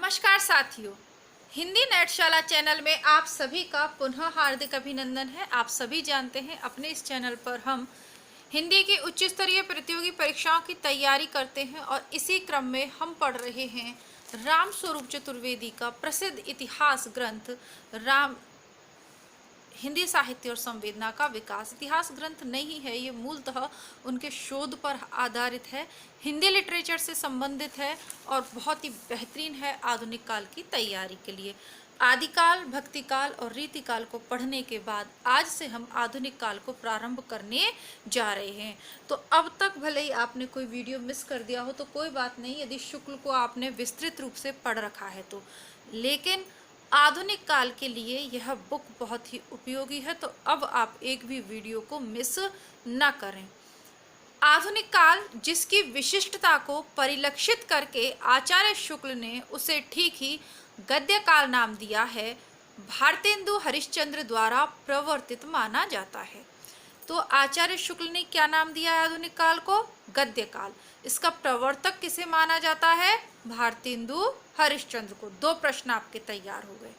नमस्कार साथियों, हिंदी नेटशाला चैनल में आप सभी का पुनः हार्दिक अभिनंदन है। आप सभी जानते हैं अपने इस चैनल पर हम हिंदी की उच्च स्तरीय प्रतियोगी परीक्षाओं की तैयारी करते हैं और इसी क्रम में हम पढ़ रहे हैं राम स्वरूप चतुर्वेदी का प्रसिद्ध इतिहास ग्रंथ राम हिंदी साहित्य और संवेदना का विकास। इतिहास ग्रंथ नहीं है, ये मूलतः उनके शोध पर आधारित है, हिंदी लिटरेचर से संबंधित है और बहुत ही बेहतरीन है आधुनिक काल की तैयारी के लिए। आदिकाल, भक्तिकाल और रीतिकाल को पढ़ने के बाद आज से हम आधुनिक काल को प्रारंभ करने जा रहे हैं। तो अब तक भले ही आपने कोई वीडियो मिस कर दिया हो तो कोई बात नहीं, यदि शुक्ल को आपने विस्तृत रूप से पढ़ रखा है तो, लेकिन आधुनिक काल के लिए यह बुक बहुत ही उपयोगी है, तो अब आप एक भी वीडियो को मिस न करें। आधुनिक काल जिसकी विशिष्टता को परिलक्षित करके आचार्य शुक्ल ने उसे ठीक ही गद्य काल नाम दिया है, भारतेंदु हरिश्चंद्र द्वारा प्रवर्तित माना जाता है। तो आचार्य शुक्ल ने क्या नाम दिया है आधुनिक काल को? गद्य काल। इसका प्रवर्तक किसे माना जाता है? भारतेंदु हरिश्चंद्र को। दो प्रश्न आपके तैयार हो गए।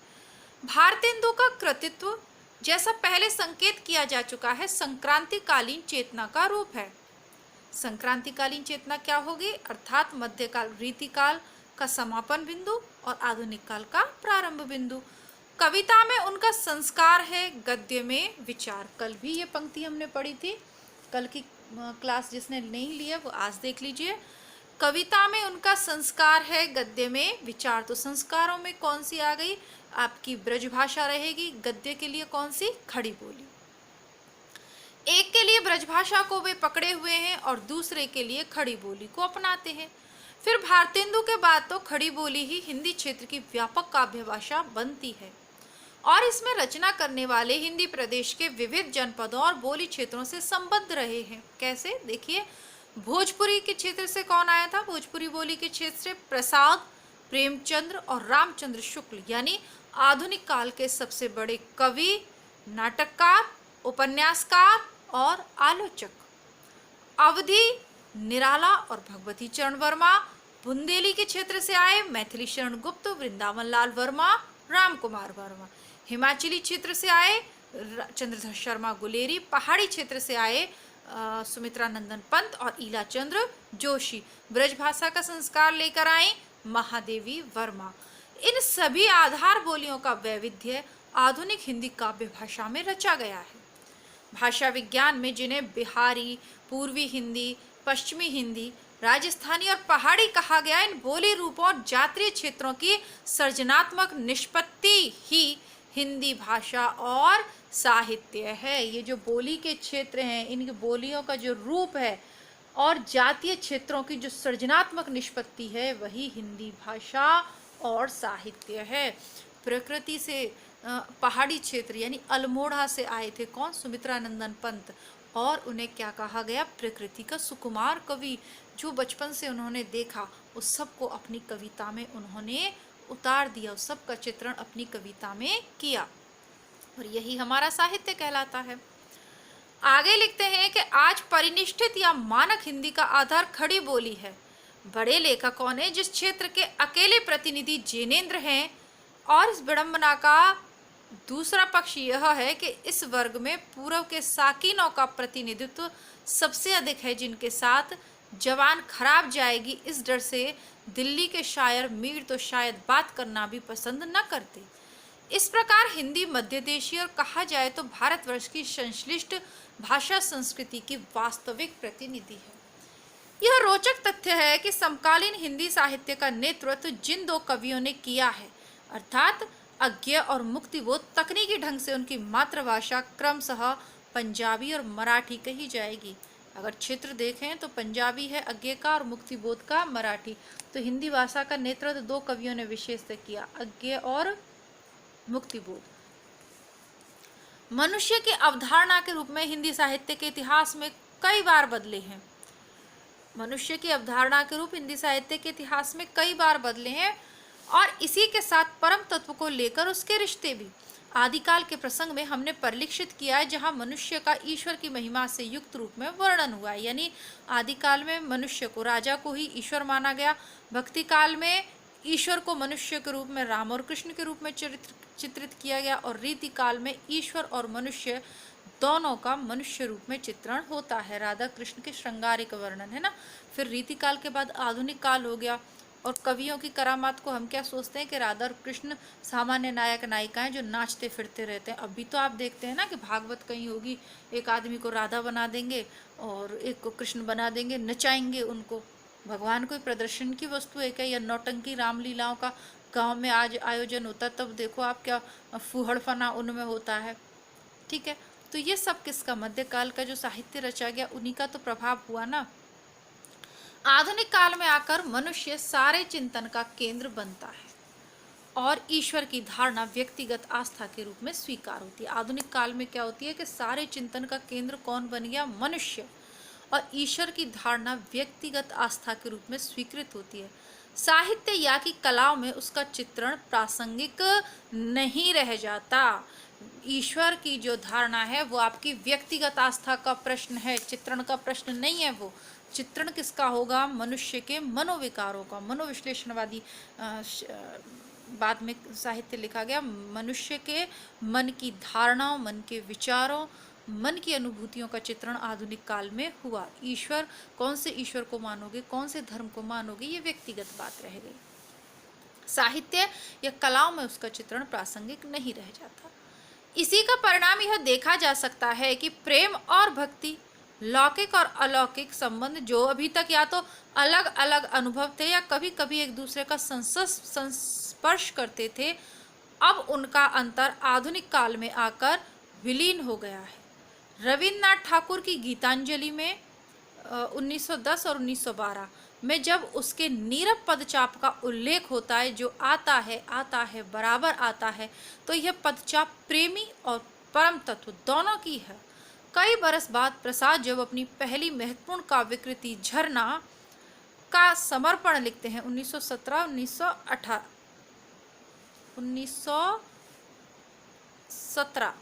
भारतेंदु का कृतित्व, जैसा पहले संकेत किया जा चुका है, संक्रांतिकालीन चेतना का रूप है। संक्रांतिकालीन चेतना क्या होगी? अर्थात मध्यकाल रीतिकाल का समापन बिंदु और आधुनिक काल का प्रारंभ बिंदु। कविता में उनका संस्कार है, गद्य में विचार। कल भी ये पंक्ति हमने पढ़ी थी, कल की क्लास जिसने नहीं लिया वो आज देख लीजिए। कविता में उनका संस्कार है, गद्य में विचार। तो संस्कारों में कौन सी आ गई? आपकी ब्रजभाषा रहेगी। गद्य के लिए कौन सी? खड़ी बोली। एक के लिए ब्रजभाषा को वे पकड़े हुए हैं और दूसरे के लिए खड़ी बोली को अपनाते हैं। फिर भारतेंदु के बाद तो खड़ी बोली ही हिंदी क्षेत्र की व्यापक काव्य भाषा बनती है और इसमें रचना करने वाले हिंदी प्रदेश के विविध जनपदों और बोली क्षेत्रों से संबद्ध रहे हैं। कैसे? देखिए, भोजपुरी के क्षेत्र से कौन आया था? भोजपुरी बोली के क्षेत्र से प्रसाद, प्रेमचंद्र और रामचंद्र शुक्ल, यानी आधुनिक काल के सबसे बड़े कवि, नाटककार, उपन्यासकार और आलोचक। अवधि, निराला और भगवती चरण वर्मा। बुंदेली के क्षेत्र से आए मैथिली शरण गुप्त, वृंदावन लाल वर्मा, राम कुमार वर्मा। हिमाचली क्षेत्र से आए चंद्रधर शर्मा गुलेरी। पहाड़ी क्षेत्र से आए सुमित्रा नंदन पंत और ईला चंद्र जोशी। ब्रजभाषा का संस्कार लेकर आई महादेवी वर्मा। इन सभी आधार बोलियों का वैविध्य आधुनिक हिंदी काव्य भाषा में रचा गया है। भाषा विज्ञान में जिन्हें बिहारी, पूर्वी हिंदी, पश्चिमी हिंदी, राजस्थानी और पहाड़ी कहा गया, इन बोली रूपों और जातीय क्षेत्रों की सृजनात्मक निष्पत्ति ही हिंदी भाषा और साहित्य है। ये जो बोली के क्षेत्र हैं, इनकी बोलियों का जो रूप है और जातीय क्षेत्रों की जो सृजनात्मक निष्पत्ति है, वही हिंदी भाषा और साहित्य है। प्रकृति से पहाड़ी क्षेत्र यानी अल्मोड़ा से आए थे कौन? सुमित्रा नंदन पंत। और उन्हें क्या कहा गया? प्रकृति का सुकुमार कवि। जो बचपन से उन्होंने देखा उस सब को अपनी कविता में उन्होंने उतार दिया, उस सब का चित्रण अपनी कविता में किया और यही हमारा साहित्य कहलाता है। आगे लिखते हैं कि आज परिनिष्ठित या मानक हिंदी का आधार खड़ी बोली है। बड़े लेखक कौन है? जिस क्षेत्र के अकेले प्रतिनिधि जिनेंद्र हैं। और इस विडंबना का दूसरा पक्ष यह है कि इस वर्ग में पूर्व के साकिनों का प्रतिनिधित्व सबसे अधिक है, जिनके साथ जवान खराब जाएगी इस डर से दिल्ली के शायर मीर तो शायद बात करना भी पसंद न करते। इस प्रकार हिंदी मध्य देशीय और कहा जाए तो भारतवर्ष की संश्लिष्ट भाषा संस्कृति की वास्तविक प्रतिनिधि है। यह रोचक तथ्य है कि समकालीन हिंदी साहित्य का नेतृत्व जिन दो कवियों ने किया है, अर्थात अज्ञे और मुक्तिबोध, तकनीकी ढंग से उनकी मातृभाषा क्रमशः पंजाबी और मराठी कही जाएगी। अगर क्षेत्र देखें तो पंजाबी है अज्ञे का और मुक्तिबोध का मराठी। तो हिंदी भाषा का नेतृत्व दो कवियों ने विशेषतः किया, अज्ञे और मुक्तिबोध। मनुष्य की अवधारणा के रूप में हिंदी साहित्य के इतिहास में कई बार बदले हैं। मनुष्य की अवधारणा के रूप हिंदी साहित्य के इतिहास में कई बार बदले हैं और इसी के साथ परम तत्व को लेकर उसके रिश्ते भी। आदिकाल के प्रसंग में हमने परिलक्षित किया है, जहाँ मनुष्य का ईश्वर की महिमा से युक्त रूप में वर्णन हुआ है, यानी आदिकाल में मनुष्य को, राजा को ही ईश्वर माना गया। भक्ति काल में ईश्वर को मनुष्य के रूप में राम और कृष्ण के रूप में चित्रित किया गया, और रीति काल में ईश्वर और मनुष्य दोनों का मनुष्य रूप में चित्रण होता है। राधा कृष्ण के श्रृंगारिक वर्णन है ना। फिर रीति काल के बाद आधुनिक काल हो गया, और कवियों की करामात को हम क्या सोचते हैं कि राधा और कृष्ण सामान्य नायक नायिकाएं जो नाचते फिरते रहते हैं। अभी तो आप देखते हैं ना कि भागवत कहीं होगी, एक आदमी को राधा बना देंगे और एक को कृष्ण बना देंगे, नचाएंगे उनको। भगवान कोई प्रदर्शन की वस्तु है क्या? या नौटंकी रामलीलाओं का गांव में आज आयोजन होता है, तब देखो आप क्या फूहड़पना उनमें होता है। ठीक है, तो ये सब किसका, मध्यकाल का जो साहित्य रचा गया उन्हीं का तो प्रभाव हुआ ना। आधुनिक काल में आकर मनुष्य सारे चिंतन का केंद्र बनता है और ईश्वर की धारणा व्यक्तिगत आस्था के रूप में स्वीकार होती है। आधुनिक काल में क्या होती है कि सारे चिंतन का केंद्र कौन बन गया? मनुष्य, और ईश्वर की धारणा व्यक्तिगत आस्था के रूप में स्वीकृत होती है। साहित्य या की कलाओं में उसका चित्रण प्रासंगिक नहीं रह जाता। ईश्वर की जो धारणा है वो आपकी व्यक्तिगत आस्था का प्रश्न है, चित्रण का प्रश्न नहीं है। वो चित्रण किसका होगा? मनुष्य के मनोविकारों का। मनोविश्लेषणवादी बाद में साहित्य लिखा गया। मनुष्य के मन की धारणाओं, मन के विचारों, मन की अनुभूतियों का चित्रण आधुनिक काल में हुआ। ईश्वर, कौन से ईश्वर को मानोगे, कौन से धर्म को मानोगे, ये व्यक्तिगत बात रह गई। साहित्य या कलाओं में उसका चित्रण प्रासंगिक नहीं रह जाता। इसी का परिणाम यह देखा जा सकता है कि प्रेम और भक्ति, लौकिक और अलौकिक संबंध जो अभी तक या तो अलग अलग अनुभव थे या कभी कभी एक दूसरे का संस्पर्श करते थे, अब उनका अंतर आधुनिक काल में आकर विलीन हो गया है। रविन्द्रनाथ ठाकुर की गीतांजलि में 1910 और 1912 में जब उसके नीरव पदचाप का उल्लेख होता है, जो आता है बराबर आता है, तो यह पदचाप प्रेमी और परम तत्व दोनों की है। कई बरस बाद प्रसाद जब अपनी पहली महत्वपूर्ण काव्य कृति झरना का समर्पण लिखते हैं 1917, 1917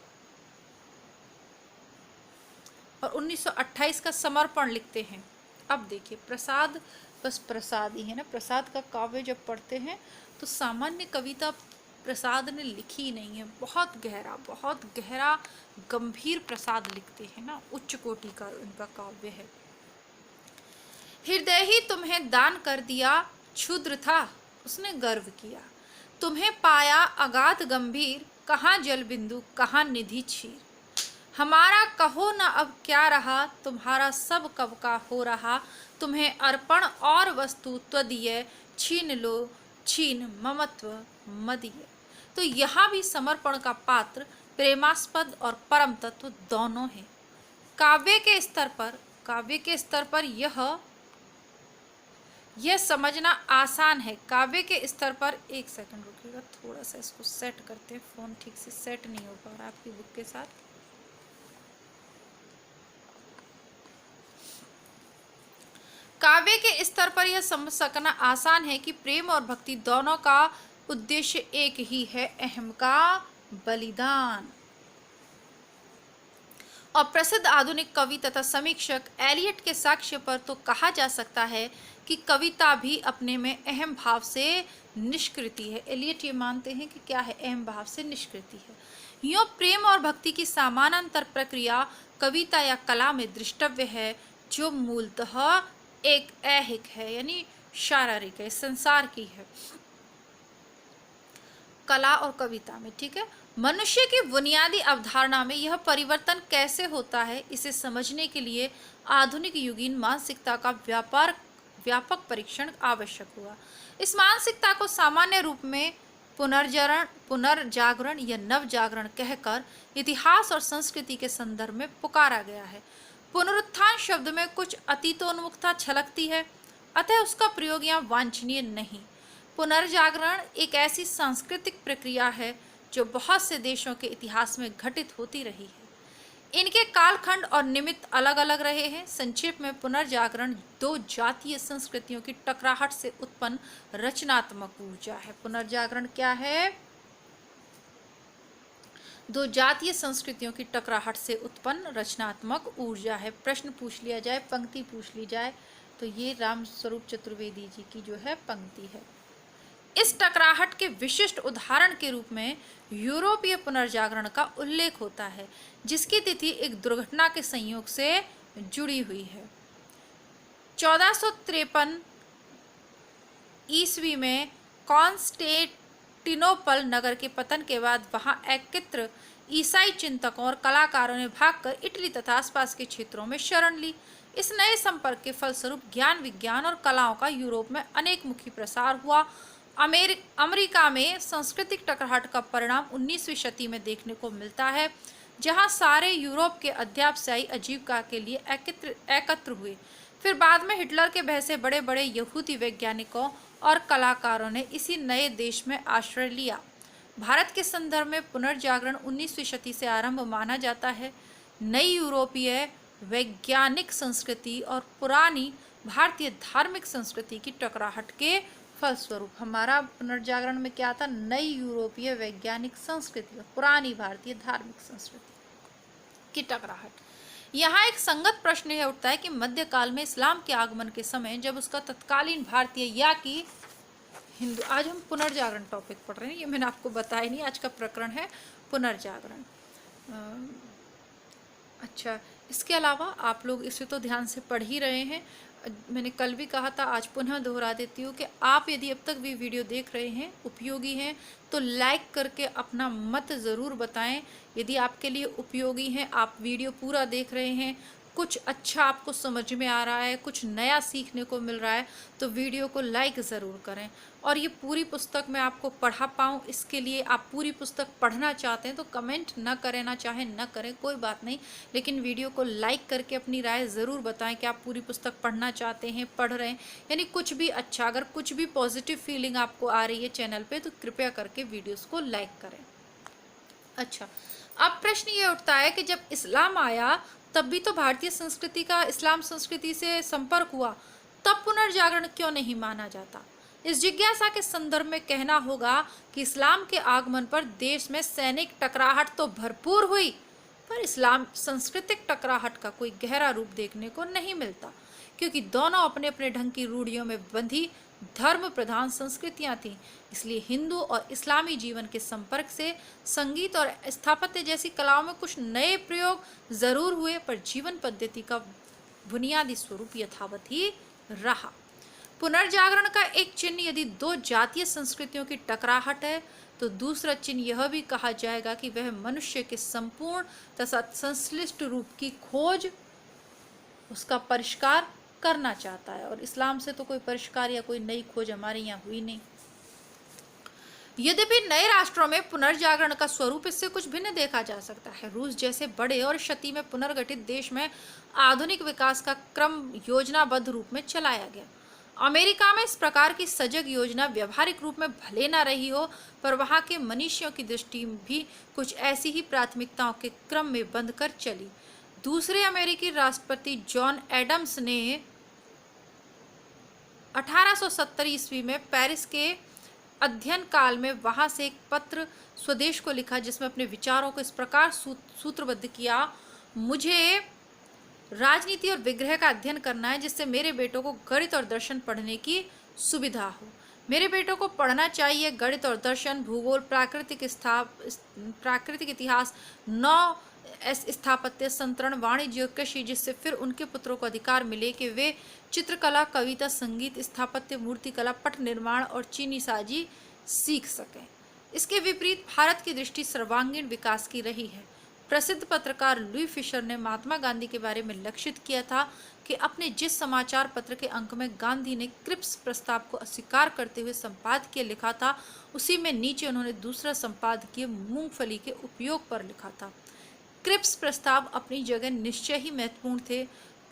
और 1928 का समर्पण लिखते हैं। अब देखिए, प्रसाद बस प्रसाद ही है ना। प्रसाद का काव्य जब पढ़ते हैं तो सामान्य कविता प्रसाद ने लिखी नहीं है, बहुत गहरा गंभीर प्रसाद लिखते हैं ना, उच्च कोटि का उनका काव्य है। हृदय ही तुम्हें दान कर दिया, क्षुद्र था उसने गर्व किया, तुम्हें पाया अगाध गंभीर, कहाँ जल बिंदु कहाँ निधि क्षीर। हमारा कहो न अब क्या रहा, तुम्हारा सब कब का हो रहा, तुम्हें अर्पण और वस्तु त्वदीय, छीन लो छीन ममत्व मदीय। तो यहाँ भी समर्पण का पात्र प्रेमास्पद और परम तत्व दोनों हैं। काव्य के स्तर पर यह समझना आसान है। काव्य के स्तर पर, एक सेकंड रुकिएगा, थोड़ा सा इसको सेट करते हैं, फोन ठीक से सेट नहीं हो पा रहा आपकी बुक के साथ। काव्य के स्तर पर यह समझ सकना आसान है कि प्रेम और भक्ति दोनों का उद्देश्य एक ही है, अहम का बलिदान। और प्रसिद्ध आधुनिक कवि तथा समीक्षक एलियट के साक्ष्य पर तो कहा जा सकता है कि कविता भी अपने में अहम भाव से निष्कृति है। एलियट ये मानते हैं कि क्या है? अहम भाव से निष्कृति है। यूँ प्रेम और भक्ति की समानांतर प्रक्रिया कविता या कला में दृष्टव्य है, जो मूलतः एक ऐहिक है, यानी शारीरिक है, संसार की है, कला और कविता में। ठीक है, मनुष्य की बुनियादी अवधारणा में यह परिवर्तन कैसे होता है, इसे समझने के लिए आधुनिक युगीन मानसिकता का व्यापक परीक्षण आवश्यक हुआ। इस मानसिकता को सामान्य रूप में पुनर्जागरण या नवजागरण कहकर इतिहास और संस्कृति के संदर्भ में पुकारा गया है। पुनरुत्थान शब्द में कुछ अतीतोन्मुखता छलकती है, अतः उसका प्रयोग यहाँ वांछनीय नहीं। पुनर्जागरण एक ऐसी सांस्कृतिक प्रक्रिया है जो बहुत से देशों के इतिहास में घटित होती रही है। इनके कालखंड और निमित्त अलग अलग रहे हैं। संक्षेप में पुनर्जागरण दो जातीय संस्कृतियों की टकराहट से उत्पन्न रचनात्मक ऊर्जा है। पुनर्जागरण क्या है? दो जातीय संस्कृतियों की टकराहट से उत्पन्न रचनात्मक ऊर्जा है। प्रश्न पूछ लिया जाए, पंक्ति पूछ ली जाए, तो ये राम स्वरूप चतुर्वेदी जी की जो है पंक्ति है। इस टकराहट के विशिष्ट उदाहरण के रूप में यूरोपीय पुनर्जागरण का उल्लेख होता है, जिसकी तिथि एक दुर्घटना के संयोग से जुड़ी हुई है। 1453 ईस्वी में कॉन्स्टेंटिनोपल नगर के पतन के बाद वहां एकत्र ईसाई चिंतकों और कलाकारों ने भागकर इटली तथा आसपास के क्षेत्रों में शरण ली। इस नए संपर्क के फलस्वरूप ज्ञान, विज्ञान और कलाओं का यूरोप में अनेकमुखी प्रसार हुआ। अमेरिका में सांस्कृतिक टकराहट का परिणाम 19वीं शताब्दी में देखने को मिलता है, जहां सारे यूरोप के अध्यवसायी आजीविका के लिए एकत्र हुए। फिर बाद में हिटलर के भय से बड़े बड़े यहूदी वैज्ञानिकों और कलाकारों ने इसी नए देश में आश्रय लिया। भारत के संदर्भ में पुनर्जागरण 19वीं शताब्दी से आरंभ माना जाता है। नई यूरोपीय वैज्ञानिक संस्कृति और पुरानी भारतीय धार्मिक संस्कृति की टकराहट के फलस्वरूप हमारा पुनर्जागरण में क्या था? नई यूरोपीय वैज्ञानिक संस्कृति और पुरानी भारतीय धार्मिक संस्कृति की टकराहट। यहाँ एक संगत प्रश्न यह उठता है कि मध्यकाल में इस्लाम के आगमन के समय जब उसका तत्कालीन भारतीय या कि हिंदू, आज हम पुनर्जागरण टॉपिक पढ़ रहे हैं, ये मैंने आपको बताया नहीं, आज का प्रकरण है पुनर्जागरण। अच्छा, इसके अलावा आप लोग इसे तो ध्यान से पढ़ ही रहे हैं। मैंने कल भी कहा था, आज पुनः दोहरा देती हूँ कि आप यदि अब तक भी वीडियो देख रहे हैं, उपयोगी हैं, तो लाइक करके अपना मत ज़रूर बताएं। यदि आपके लिए उपयोगी हैं, आप वीडियो पूरा देख रहे हैं, कुछ अच्छा आपको समझ में आ रहा है, कुछ नया सीखने को मिल रहा है, तो वीडियो को लाइक ज़रूर करें। और ये पूरी पुस्तक मैं आपको पढ़ा पाऊँ, इसके लिए आप पूरी पुस्तक पढ़ना चाहते हैं तो कमेंट न करें, ना चाहे न करें, कोई बात नहीं, लेकिन वीडियो को लाइक करके अपनी राय ज़रूर बताएं कि आप पूरी पुस्तक पढ़ना चाहते हैं, पढ़ रहे हैं, यानी कुछ भी अच्छा, अगर कुछ भी पॉजिटिव फीलिंग आपको आ रही है चैनल पे, तो कृपया करके वीडियोस को लाइक करें। अच्छा, अब प्रश्न ये उठता है कि जब इस्लाम आया तब भी तो भारतीय संस्कृति का इस्लाम संस्कृति से संपर्क हुआ, तब पुनर्जागरण क्यों नहीं माना जाता? इस जिज्ञासा के संदर्भ में कहना होगा कि इस्लाम के आगमन पर देश में सैनिक टकराहट तो भरपूर हुई, पर इस्लाम सांस्कृतिक टकराहट का कोई गहरा रूप देखने को नहीं मिलता, क्योंकि दोनों अपने अपने ढंग की रूढ़ियों में बंधी धर्म प्रधान संस्कृतियां थीं। इसलिए हिंदू और इस्लामी जीवन के संपर्क से संगीत और स्थापत्य जैसी कलाओं में कुछ नए प्रयोग जरूर हुए, पर जीवन पद्धति का बुनियादी स्वरूप यथावत ही रहा। पुनर्जागरण का एक चिन्ह यदि दो जातीय संस्कृतियों की टकराहट है, तो दूसरा चिन्ह यह भी कहा जाएगा कि वह मनुष्य के संपूर्ण तथा संश्लिष्ट रूप की खोज, उसका परिष्कार करना चाहता है। और इस्लाम से तो कोई परिष्कार या कोई नई खोज हमारे यहाँ हुई नहीं। यद्यपि नए राष्ट्रों में पुनर्जागरण का स्वरूप इससे कुछ भिन्न देखा जा सकता है। रूस जैसे बड़े और शताब्दी में पुनर्गठित देश में आधुनिक विकास का क्रम योजनाबद्ध रूप में चलाया गया। अमेरिका में इस प्रकार की सजग योजना व्यवहारिक रूप में भले ना रही हो, पर वहाँ के मनुष्यों की दृष्टि भी कुछ ऐसी ही प्राथमिकताओं के क्रम में बंधकर चली। दूसरे अमेरिकी राष्ट्रपति जॉन एडम्स ने 1870 ईस्वी में पेरिस के अध्ययन काल में वहां से एक पत्र स्वदेश को लिखा, जिसमें अपने विचारों को इस प्रकार सूत्रबद्ध किया: मुझे राजनीति और विग्रह का अध्ययन करना है, जिससे मेरे बेटों को गणित और दर्शन पढ़ने की सुविधा हो। मेरे बेटों को पढ़ना चाहिए गणित और दर्शन, भूगोल, प्राकृतिक इतिहास, स्थापत्य, संतरण, वाणिज्य और कृषि, जिससे फिर उनके पुत्रों को अधिकार मिले कि वे चित्रकला, कविता, संगीत, स्थापत्य, मूर्तिकला, पट निर्माण और चीनी साजी सीख सकें। इसके विपरीत भारत की दृष्टि सर्वांगीण विकास की रही है। प्रसिद्ध पत्रकार लुई फिशर ने महात्मा गांधी के बारे में लक्षित किया था कि अपने जिस समाचार पत्र के अंक में गांधी ने क्रिप्स प्रस्ताव को अस्वीकार करते हुए संपादकीय लिखा था, उसी में नीचे उन्होंने दूसरा संपादकीय मूंगफली के उपयोग पर लिखा था। क्रिप्स प्रस्ताव अपनी जगह निश्चय ही महत्वपूर्ण थे,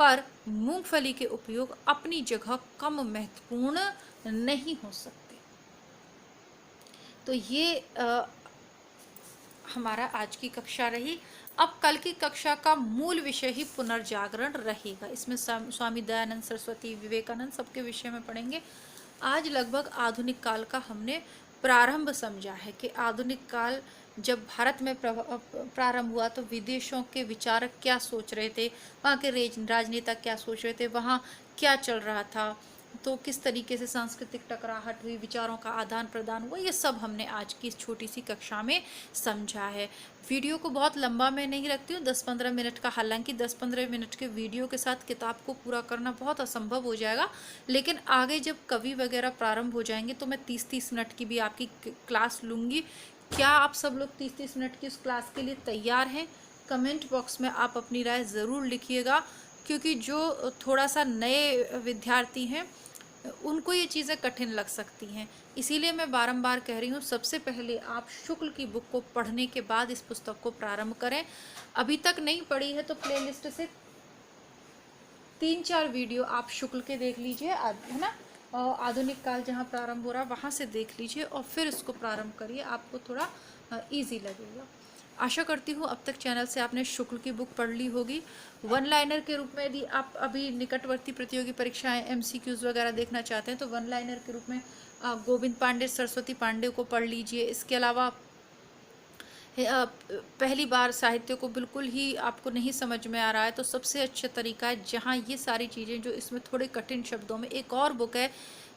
पर मूंगफली के उपयोग अपनी जगह कम महत्वपूर्ण नहीं हो सकते। तो ये हमारा आज की कक्षा रही। अब कल की कक्षा का मूल विषय ही पुनर्जागरण रहेगा। इसमें स्वामी दयानंद सरस्वती, विवेकानंद सबके विषय में पढ़ेंगे। आज लगभग आधुनिक काल का हमने प्रारंभ समझा है कि आधुनिक काल जब भारत में प्रारंभ हुआ तो विदेशों के विचारक क्या सोच रहे थे, वहाँ के राजनेता क्या सोच रहे थे, वहाँ क्या चल रहा था, तो किस तरीके से सांस्कृतिक टकराहट हुई, विचारों का आदान प्रदान हुआ, ये सब हमने आज की इस छोटी सी कक्षा में समझा है। वीडियो को बहुत लंबा मैं नहीं रखती हूँ, 10-15 मिनट का, हालांकि 10-15 मिनट के वीडियो के साथ किताब को पूरा करना बहुत असंभव हो जाएगा, लेकिन आगे जब कवि वगैरह प्रारंभ हो जाएंगे तो मैं 30-30 मिनट की भी आपकी क्लास लूँगी। क्या आप सब लोग 30-30 मिनट की उस क्लास के लिए तैयार हैं? कमेंट बॉक्स में आप अपनी राय ज़रूर लिखिएगा, क्योंकि जो थोड़ा सा नए विद्यार्थी हैं उनको ये चीज़ें कठिन लग सकती हैं। इसीलिए मैं बारंबार कह रही हूँ, सबसे पहले आप शुक्ल की बुक को पढ़ने के बाद इस पुस्तक को प्रारंभ करें। अभी तक नहीं पढ़ी है तो प्लेलिस्ट से 3-4 वीडियो आप शुक्ल के देख लीजिए, है ना, और आधुनिक काल जहाँ प्रारंभ हो रहा है वहाँ से देख लीजिए और फिर इसको प्रारंभ करिए, आपको थोड़ा ईजी लगेगा। आशा करती हूँ अब तक चैनल से आपने शुक्ल की बुक पढ़ ली होगी। वन लाइनर के रूप में यदि आप अभी निकटवर्ती प्रतियोगी परीक्षाएं MCQs वगैरह देखना चाहते हैं तो वन लाइनर के रूप में गोविंद पांडे, सरस्वती पांडे को पढ़ लीजिए। इसके अलावा पहली बार साहित्य को बिल्कुल ही आपको नहीं समझ में आ रहा है तो सबसे अच्छा तरीका है, जहाँ ये सारी चीज़ें जो इसमें थोड़े कठिन शब्दों में, एक और बुक है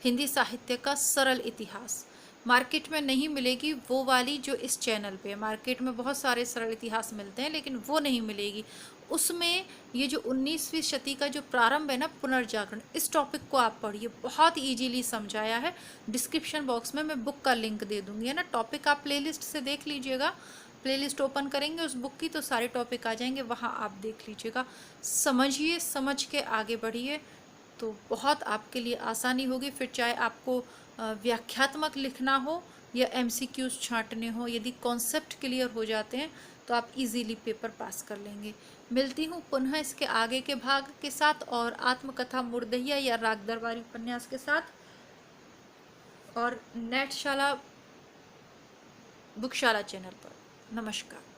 हिंदी साहित्य का सरल इतिहास। मार्केट में नहीं मिलेगी वो वाली जो इस चैनल पे है, मार्केट में बहुत सारे सरल इतिहास मिलते हैं लेकिन वो नहीं मिलेगी। उसमें ये जो 19वीं शती का जो प्रारंभ है ना, पुनर्जागरण, इस टॉपिक को आप पढ़िए, बहुत इजीली समझाया है। डिस्क्रिप्शन बॉक्स में मैं बुक का लिंक दे दूंगी, है ना। टॉपिक आप प्लेलिस्ट से देख लीजिएगा, प्लेलिस्ट ओपन करेंगे उस बुक की तो सारे टॉपिक आ जाएंगे, वहाँ आप देख लीजिएगा। समझिए, समझ के आगे बढ़िए तो बहुत आपके लिए आसानी होगी। फिर चाहे आपको व्याख्यात्मक लिखना हो या MCQs छांटने हो, यदि कॉन्सेप्ट क्लियर हो जाते हैं तो आप इजीली पेपर पास कर लेंगे। मिलती हूँ पुनः इसके आगे के भाग के साथ और आत्मकथा मुर्दहिया या राग दरबारी उपन्यास के साथ, और नेटशाला बुकशाला चैनल पर। नमस्कार।